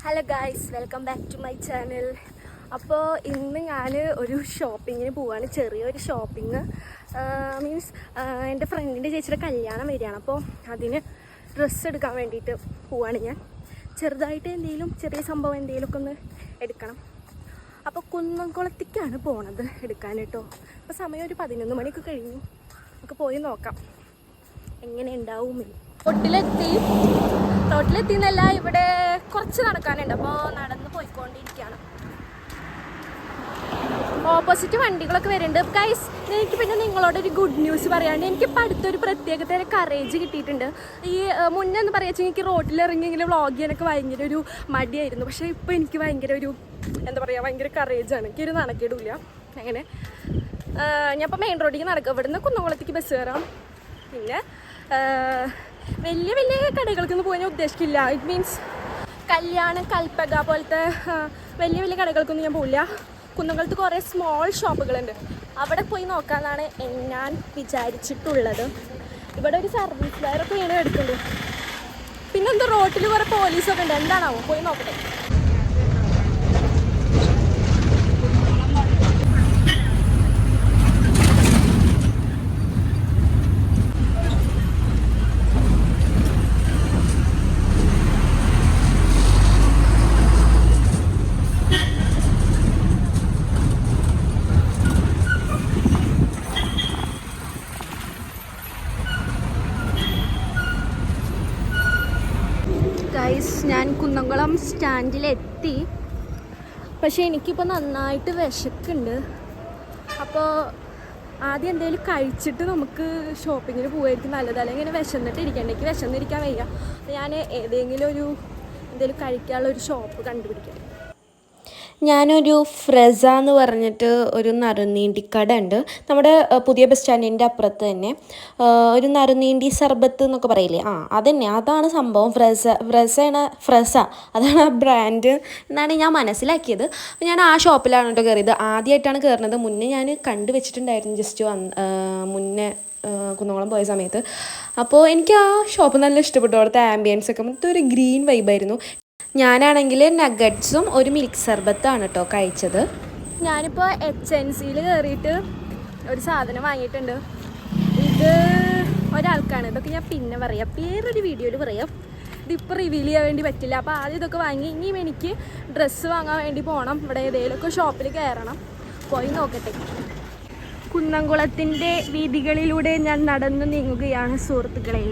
Hello guys, welcome back to my channel. അപ്പോൾ ഇന്ന് ഞാൻ ഒരു ഷോപ്പിങ്ങിന് പോവുകയാണ്. ചെറിയൊരു ഷോപ്പിങ് മീൻസ് എൻ്റെ ഫ്രണ്ടിൻ്റെ ചേച്ചിയുടെ കല്യാണം വരികയാണ്. അപ്പോൾ അതിന് ഡ്രസ്സ് എടുക്കാൻ വേണ്ടിയിട്ട് പോവുകയാണ് ഞാൻ. ചെറുതായിട്ട് എന്തെങ്കിലും ചെറിയ സംഭവം എന്തെങ്കിലുമൊക്കെ ഒന്ന് എടുക്കണം. അപ്പോൾ കുന്നംകുളത്തേക്കാണ് പോണത് എടുക്കാൻ കേട്ടോ. അപ്പോൾ സമയം ഒരു 11 മണിയൊക്കെ കഴിഞ്ഞു. നമുക്ക് പോയി നോക്കാം എങ്ങനെ ഉണ്ടാവുമെന്ന്. റോട്ടിലെത്തിന്നല്ല, ഇവിടെ കുറച്ച് നടക്കാനുണ്ട്. അപ്പോൾ നടന്ന് പോയിക്കൊണ്ടിരിക്കുകയാണ്. ഓപ്പോസിറ്റ് വണ്ടികളൊക്കെ വരുന്നുണ്ട്. ഗൈസ്, എനിക്ക് പിന്നെ നിങ്ങളോടൊരു ഗുഡ് ന്യൂസ് പറയാണ്ട്, എനിക്കിപ്പോൾ അടുത്തൊരു പ്രത്യേകതര കറേജ് കിട്ടിയിട്ടുണ്ട്. ഈ മുന്നേ എന്ന് പറയുക എനിക്ക് റോട്ടിലിറങ്ങിയെങ്കിലും വ്ളോഗ് ചെയ്യാനൊക്കെ ഭയങ്കര ഒരു മടിയായിരുന്നു. പക്ഷേ ഇപ്പോൾ എനിക്ക് ഭയങ്കര ഒരു എന്താ പറയുക, ഭയങ്കര കറേജാണ്. എനിക്കൊരു നടക്കേടില്ല. അങ്ങനെ ഞാൻ ഇപ്പോൾ മെയിൻ റോഡിലേക്ക് നടക്കുക. ഇവിടുന്ന് കുന്നംകുളത്തേക്ക് ബസ് കയറാം. പിന്നെ വലിയ വലിയ കടകൾക്കൊന്നും പോകാൻ ഉദ്ദേശിക്കില്ല. ഇറ്റ് മീൻസ് കല്യാണം, കൽപ്പക പോലത്തെ വലിയ വലിയ കടകൾക്കൊന്നും ഞാൻ പോവില്ല. കുന്നംകുളത്ത് കുറേ സ്മോൾ ഷോപ്പുകളുണ്ട്, അവിടെ പോയി നോക്കാമെന്നാണ് ഞാൻ വിചാരിച്ചിട്ടുള്ളത്. ഇവിടെ ഒരു സർവീസ് വയറൊക്കെ വീണ് എടുക്കുന്നുണ്ട്. പിന്നെന്തോ റോട്ടിൽ കുറേ പോലീസൊക്കെ ഉണ്ട്. എന്താണാവോ, പോയി നോക്കട്ടെ. ഗൈസ്, ഞാൻ കുന്നംകുളം സ്റ്റാൻഡിലെത്തി. പക്ഷേ എനിക്കിപ്പോൾ നന്നായിട്ട് വിശക്കുണ്ട്. അപ്പോൾ ആദ്യം എന്തെങ്കിലും കഴിച്ചിട്ട് നമുക്ക് ഷോപ്പിങ്ങിന് പോകുമായിരിക്കും നല്ലത്. അല്ലെങ്കിൽ ഇങ്ങനെ വിശന്നിട്ട് ഇരിക്കണ്ട. എനിക്ക് വിശന്നിരിക്കാൻ വയ്യ. ഞാൻ എന്തെങ്കിലും കഴിക്കാനുള്ള ഒരു ഷോപ്പ് കണ്ടുപിടിക്കാം. ഞാനൊരു ഫ്രസ എന്ന് പറഞ്ഞിട്ട് ഒരു നറുനീണ്ടിക്കട ഉണ്ട് നമ്മുടെ പുതിയ ബസ് സ്റ്റാൻഡിൻ്റെ അപ്പുറത്ത് തന്നെ. ഒരു നറുനീണ്ടി സർബത്ത് എന്നൊക്കെ പറയില്ലേ, അതന്നെ, അതാണ് സംഭവം. ഫ്രസ അതാണ് ആ ബ്രാൻഡ് എന്നാണ് ഞാൻ മനസ്സിലാക്കിയത്. അപ്പോൾ ഞാൻ ആ ഷോപ്പിലാണ് കേട്ടോ കയറിയത്. ആദ്യമായിട്ടാണ് കയറുന്നത്. മുന്നേ ഞാൻ കണ്ടു വെച്ചിട്ടുണ്ടായിരുന്നു ജസ്റ്റ് മുന്നേ കുന്നംകുളം പോയ സമയത്ത്. അപ്പോൾ എനിക്ക് ആ ഷോപ്പ് നല്ല ഇഷ്ടപ്പെട്ടു. അവിടുത്തെ ആംബിയൻസ് ഒക്കെ മൊത്തം ഒരു ഗ്രീൻ വൈബായിരുന്നു. ഞാനാണെങ്കിൽ നഗറ്റ്സും ഒരു മിൽക്ക് സർബത്താണ് കേട്ടോ കഴിച്ചത്. ഞാനിപ്പോൾ HNCയിൽ കയറിയിട്ട് ഒരു സാധനം വാങ്ങിയിട്ടുണ്ട്. ഇത് ഒരാൾക്കാണ്. ഇതൊക്കെ ഞാൻ പിന്നെ പറയാം, വേറൊരു വീഡിയോയിൽ പറയാം. ഇതിപ്പോൾ റിവീൽ ചെയ്യാൻ വേണ്ടി പറ്റില്ല. അപ്പോൾ ആദ്യം ഇതൊക്കെ വാങ്ങി. ഇനിയും എനിക്ക് ഡ്രസ്സ് വാങ്ങാൻ വേണ്ടി പോകണം. ഇവിടെ ഏതെങ്കിലുമൊക്കെ ഷോപ്പിൽ കയറണം. പോയി നോക്കട്ടെ. കുന്നംകുളത്തിൻ്റെ വീഥികളിലൂടെ ഞാൻ നടന്നു നീങ്ങുകയാണ് സുഹൃത്തുക്കളെ.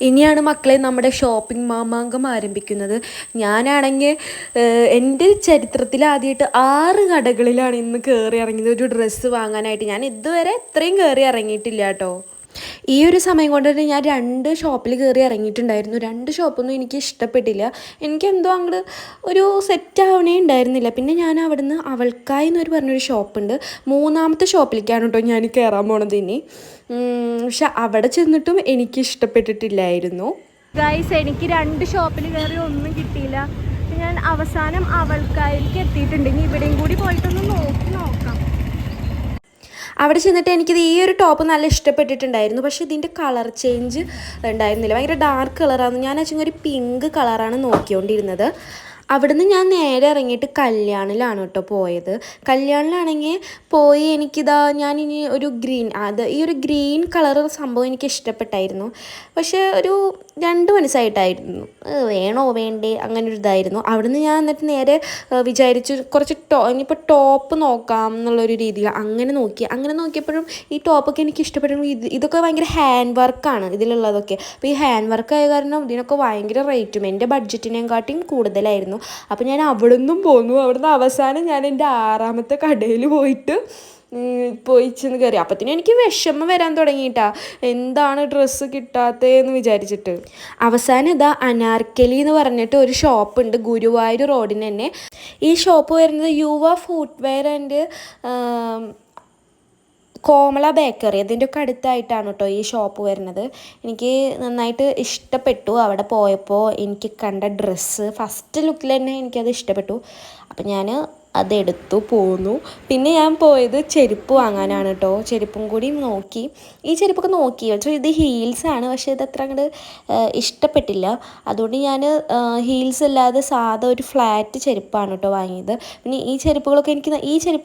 ഇനിയാണ് മക്കളെ നമ്മുടെ ഷോപ്പിംഗ് മാമാങ്കം ആരംഭിക്കുന്നത്. ഞാനാണെങ്കിൽ എൻ്റെ ചരിത്രത്തിൽ ആദ്യമായിട്ട് 6 കടകളിലാണ് ഇന്ന് കയറി ഇറങ്ങിയത് ഒരു ഡ്രസ്സ് വാങ്ങാനായിട്ട്. ഞാൻ ഇതുവരെ ഇത്രയും കയറി ഇറങ്ങിയിട്ടില്ല കേട്ടോ. ഈ ഒരു സമയം കൊണ്ട് തന്നെ ഞാൻ 2 ഷോപ്പിൽ കയറി ഇറങ്ങിയിട്ടുണ്ടായിരുന്നു. 2 ഷോപ്പൊന്നും എനിക്ക് ഇഷ്ടപ്പെട്ടില്ല. എനിക്കെന്തോ അങ്ങോട്ട് ഒരു സെറ്റ് ആവണേ ഉണ്ടായിരുന്നില്ല. പിന്നെ ഞാൻ അവിടുന്ന് അവൾക്കായി എന്നൊരു പറഞ്ഞൊരു ഷോപ്പുണ്ട്. 3ാമത്തെ ഷോപ്പിലേക്കാണ് കേട്ടോ ഞാൻ കയറാൻ പോണത് ഇനി. പക്ഷെ അവിടെ ചെന്നിട്ടും എനിക്ക് ഇഷ്ടപ്പെട്ടിട്ടില്ലായിരുന്നു. ഗൈസ്, എനിക്ക് 2 ഷോപ്പിൽ കയറി ഒന്നും കിട്ടിയില്ല. ഞാൻ അവസാനം അവൾക്കായിലേക്ക് എത്തിയിട്ടുണ്ട്. ഇനി ഇവിടെയും കൂടി പോയിട്ടൊന്ന് നോക്കാം. അവിടെ ചെന്നിട്ട് എനിക്കിത് ഈ ഒരു ടോപ്പ് നല്ല ഇഷ്ടപ്പെട്ടിട്ടുണ്ടായിരുന്നു. പക്ഷേ ഇതിൻ്റെ കളർ ചേഞ്ച് ഉണ്ടായിരുന്നില്ല. ഭയങ്കര ഡാർക്ക് കളറാണ്. ഞാൻ വെച്ചാൽ ഒരു പിങ്ക് കളറാണ് നോക്കിക്കൊണ്ടിരുന്നത്. അവിടുന്ന് ഞാൻ നേരെ ഇറങ്ങിയിട്ട് കല്യാണിലാണ് കേട്ടോ പോയത്. കല്യാണിലാണെങ്കിൽ പോയി എനിക്കിതാ ഞാനിനി ഒരു ഈ ഒരു ഗ്രീൻ കളർ സംഭവം എനിക്ക് ഇഷ്ടപ്പെട്ടായിരുന്നു. പക്ഷേ ഒരു 2 മനസ്സായിട്ടായിരുന്നു, വേണോ വേണ്ടേ അങ്ങനെ ഒരു ഇതായിരുന്നു. അവിടുന്ന് ഞാൻ എന്നിട്ട് നേരെ വിചാരിച്ചു കുറച്ച് ഇനിയിപ്പോൾ ടോപ്പ് നോക്കാം എന്നുള്ളൊരു രീതിയിൽ അങ്ങനെ നോക്കിയപ്പോഴും ഈ ടോപ്പൊക്കെ എനിക്ക് ഇഷ്ടപ്പെട്ടു. ഇതൊക്കെ ഭയങ്കര ഹാൻഡ് വർക്കാണ് ഇതിലുള്ളതൊക്കെ. അപ്പോൾ ഈ ഹാൻഡ് വർക്ക് ആയ കാരണം ഇതിനൊക്കെ ഭയങ്കര റേറ്റും എൻ്റെ ബഡ്ജറ്റിനെക്കാട്ടിയും കൂടുതലായിരുന്നു. അപ്പോൾ ഞാൻ അവിടുന്നും പോന്നു. അവിടുന്ന് അവസാനം ഞാൻ എൻ്റെ 6ാമത്തെ കടയിൽ പോയി ചെന്ന് കയറി. അപ്പത്തിന് എനിക്ക് വിഷമം വരാൻ തുടങ്ങിയിട്ടാ, എന്താണ് ഡ്രസ്സ് കിട്ടാത്തതെന്ന് വിചാരിച്ചിട്ട്. അവസാനം ഇതാ അനാർക്കലി എന്ന് പറഞ്ഞിട്ട് ഒരു ഷോപ്പുണ്ട് ഗുരുവായൂർ റോഡിന് തന്നെ. ഈ ഷോപ്പ് വരുന്നത് യുവ ഫുട്വെയർ ആൻഡ് കോമള ബേക്കറി അതിൻ്റെ ഒക്കെ അടുത്തായിട്ടാണ് കേട്ടോ ഈ ഷോപ്പ് വരുന്നത്. എനിക്ക് നന്നായിട്ട് ഇഷ്ടപ്പെട്ടു. അവിടെ പോയപ്പോൾ എനിക്ക് കണ്ട ഡ്രസ്സ് ഫസ്റ്റ് ലുക്കിൽ തന്നെ എനിക്കത് ഇഷ്ടപ്പെട്ടു. അപ്പം ഞാൻ അതെടുത്തു പോന്നു. പിന്നെ ഞാൻ പോയത് ചെരുപ്പ് വാങ്ങാനാണ് കേട്ടോ. ചെരുപ്പും കൂടി നോക്കി. ഈ ചെരുപ്പൊക്കെ നോക്കി പക്ഷേ ഇത് ഹീൽസാണ്, പക്ഷേ ഇത് അത്ര അങ്ങോട്ട് ഇഷ്ടപ്പെട്ടില്ല. അതുകൊണ്ട് ഞാൻ ഹീൽസ് അല്ലാതെ സാധാ ഒരു ഫ്ലാറ്റ് ചെരുപ്പാണ് കേട്ടോ വാങ്ങിയത്. പിന്നെ ഈ ചെരുപ്പ്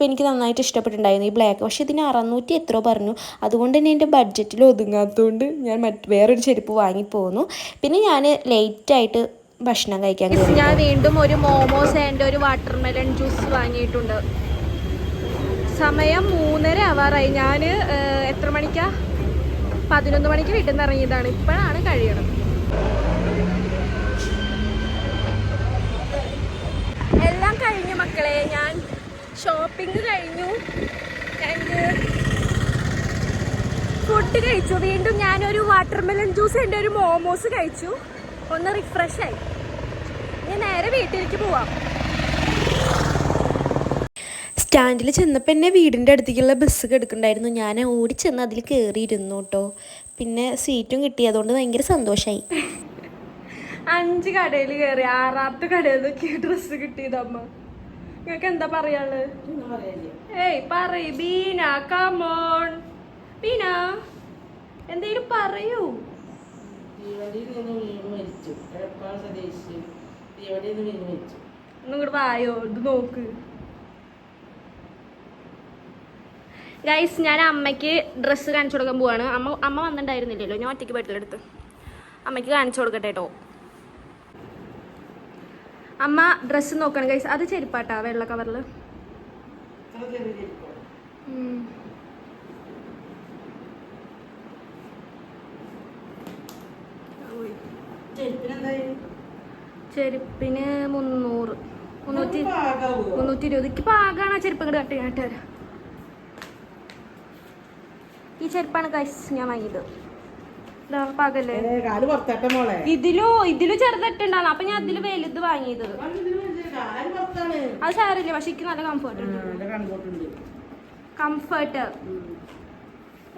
എനിക്ക് നന്നായിട്ട് ഇഷ്ടപ്പെട്ടിട്ടുണ്ടായിരുന്നു, ഈ ബ്ലാക്ക്. പക്ഷേ ഇതിന് 600 എത്രയോ പറഞ്ഞു. അതുകൊണ്ട് തന്നെ എൻ്റെ ബഡ്ജറ്റിൽ ഒതുങ്ങാത്തതുകൊണ്ട് ഞാൻ വേറൊരു ചെരുപ്പ് വാങ്ങിപ്പോന്നു. പിന്നെ ഞാൻ ലേറ്റായിട്ട് ഭക്ഷണം കഴിക്കാൻ കയറി. ഞാൻ വീണ്ടും ഒരു മോമോസ് ആൻഡ് ഒരു വാട്ടർമെലൺ ജ്യൂസ് വാങ്ങിയിട്ടുണ്ട്. സമയം 3:30 ആവാറായി. ഞാൻ എത്ര മണിക്കാ? 11 മണിക്ക് വീട്ടിൽ നിന്ന് ഇറങ്ങിയതാണ്. ഇപ്പോഴാണ് കഴിയണം. എല്ലാം കഴിഞ്ഞു മക്കളെ. ഞാൻ ഷോപ്പിംഗ് കഴിഞ്ഞു, ഫുഡ് കഴിച്ചു. വീണ്ടും ഞാനൊരു വാട്ടർമെലൺ ജ്യൂസ് ആൻഡ് ഒരു മോമോസ് കഴിച്ചു. ഒന്ന് റിഫ്രഷ് ആയി. ഇനി നേരെ വീട്ടിലേക്ക് പോവാം. സ്റ്റാൻഡിൽ ചെന്നപ്പോൾ എന്നെ വീടിൻ്റെ അടുത്തേക്കുള്ള ബസ് എടുക്കണ്ടായിരുന്നു. ഞാൻ ഓടി ചെന്ന് അതിൽ കയറിയിരുന്നു കേട്ടോ. പിന്നെ സീറ്റും കിട്ടി, അതുകൊണ്ട് ഭയങ്കര സന്തോഷമായി. 5 കടയിൽ കയറി, 6ാമത്തെ കടയിൽ നിന്നൊക്കെ ഡ്രസ്സ് കിട്ടിയതമ്മ. നിങ്ങൾക്ക് എന്താ പറയാള്? ഏയ് പറയ് ബീന, കമോൺ ബീന, എന്തേലും പറയൂ. ഒന്നും വായോ, ഇത് നോക്ക് ഗൈസ്. ഞാൻ അമ്മയ്ക്ക് ഡ്രസ്സ് കാണിച്ചു കൊടുക്കാൻ പോവാണ്. അമ്മ വന്നിട്ടുണ്ടായിരുന്നില്ലല്ലോ, ഞാൻ ഒറ്റയ്ക്ക് വീട്ടിലെടുത്ത് അമ്മയ്ക്ക് കാണിച്ചു കൊടുക്കട്ടെ കേട്ടോ. അമ്മ ഡ്രസ്സ് നോക്കണം ഗൈസ്. അത് ചെരുപ്പാട്ടാ, വെള്ള കവറിൽ. ചെരുപ്പിന് 300, 320. എനിക്ക് പാകാണ് ചെരുപ്പ്. ഇങ്ങോട്ട് കട്ട് തരാം. ഈ ചെരുപ്പാണ് ഗൈസ് ഞാൻ വാങ്ങിയത്. പാകല്ലേ? ഇതിലും ചെറുതിട്ടുണ്ടാവും. അപ്പൊ ഞാൻ അതില് വലുത് വാങ്ങിയത്. അത് സാരില്ല, പക്ഷെ എനിക്ക് നല്ല കംഫർട്ട് ഉണ്ട്. Comfort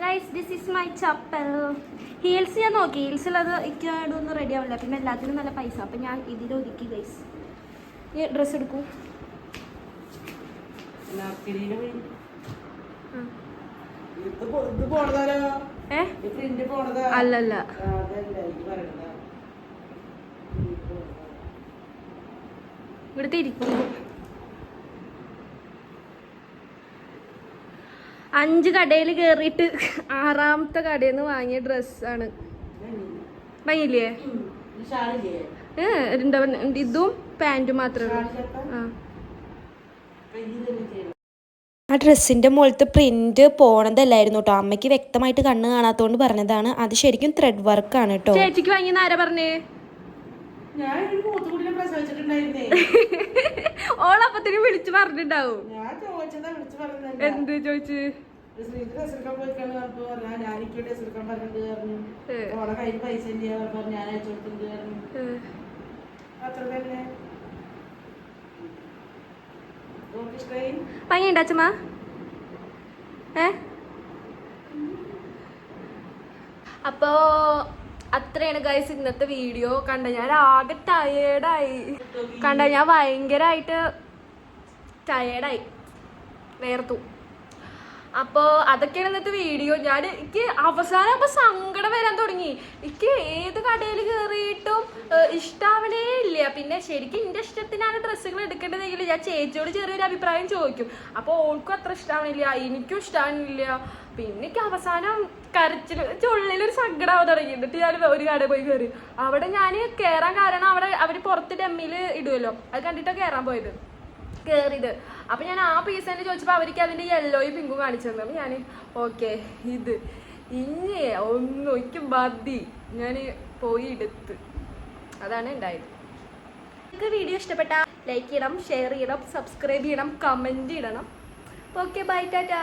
guys, this is my chappal. Heels ഞാൻ നോക്കി. ഹീൽസിലത് എനിക്കൊന്നും റെഡി ആവില്ല. പിന്നെ എല്ലാത്തിനും നല്ല പൈസ. അപ്പം ഞാൻ ഇതിലൊതുക്കി ഗൈസ്. ഈ ഡ്രസ്സ് എടുക്കൂ. അല്ലല്ല, ഇവിടുത്തെ ഇരിക്കും. 5 കടയിൽ കയറിയിട്ട് 6ാമത്തെ കടയിൽ നിന്ന് വാങ്ങിയ ഡ്രസ്സാണ്. ഭംഗിയില്ലേ? ഇതും പാൻറ്റും മാത്രമേ ഉള്ളൂ. ആ ഡ്രസ്സിൻ്റെ മുകളിലത്തെ പ്രിന്റ് പോണതല്ലായിരുന്നു കേട്ടോ. അമ്മയ്ക്ക് വ്യക്തമായിട്ട് കണ്ണ് കാണാത്തോണ്ട് പറഞ്ഞതാണ്. അത് ശരിക്കും ത്രെഡ് വർക്കാണ് കേട്ടോ. ചേച്ചിക്ക് വാങ്ങിയെന്ന് ആരാ പറഞ്ഞേ? ഓളപ്പത്തിന് വിളിച്ചു പറഞ്ഞിട്ടുണ്ടാവും. എന്ത് ചോദിച്ചു? ഭംഗിയുണ്ടോ അച്ഛമ്മ? അപ്പോ അത്രയാണ് ഗൈസ് ഇന്നത്തെ വീഡിയോ. ഞാൻ ആകെ ടയേർഡായി. ഞാൻ ഭയങ്കരമായിട്ട് ടയേർഡായി, വേർത്തു. അപ്പോൾ അതൊക്കെയാണ് ഇന്നത്തെ വീഡിയോ. എനിക്ക് അവസാനം സങ്കടം വരാൻ തുടങ്ങി. എനിക്ക് ഏത് കടയിൽ കയറിയിട്ടും ഇഷ്ടാവണേ ഇല്ല. പിന്നെ ശരിക്കും എൻ്റെ ഇഷ്ടത്തിനാണ് ഡ്രസ്സുകൾ എടുക്കേണ്ടതെങ്കിൽ ഞാൻ ചേച്ചിയോട് ചെറിയൊരു അഭിപ്രായം ചോദിക്കും. അപ്പോൾ ഓൾക്കും അത്ര ഇഷ്ടാവണില്ല, എനിക്കും ഇഷ്ടാവണില്ല. പിന്നെ എനിക്ക് അവസാനം ഉള്ളിലൊരു സങ്കടമാവാൻ തുടങ്ങി. എന്നിട്ട് ഞാൻ ഒരു കടയിൽ പോയി കയറി. അവിടെ ഞാൻ കയറാൻ കാരണം അവർ പുറത്ത് ഡമ്മിൽ ഇടുമല്ലോ, അത് കണ്ടിട്ടാണ് കയറാൻ പോയത്. കയറിയത്. അപ്പം ഞാൻ ആ പീസ് തന്നെ ചോദിച്ചപ്പോൾ അവർക്ക് അതിൻ്റെ യെല്ലോയും പിങ്കും കാണിച്ചു തന്നു. അപ്പം ഞാൻ ഓക്കെ ഇത് ഇനി ഒന്നും എനിക്ക് മതി, ഞാൻ പോയി എടുത്ത്. അതാണ് ഉണ്ടായത്. നിങ്ങൾക്ക് വീഡിയോ ഇഷ്ടപ്പെട്ടാൽ ലൈക്ക് ചെയ്യണം, ഷെയർ ചെയ്യണം, സബ്സ്ക്രൈബ് ചെയ്യണം, കമൻറ്റ് ഇടണം. Okay bye, Tata.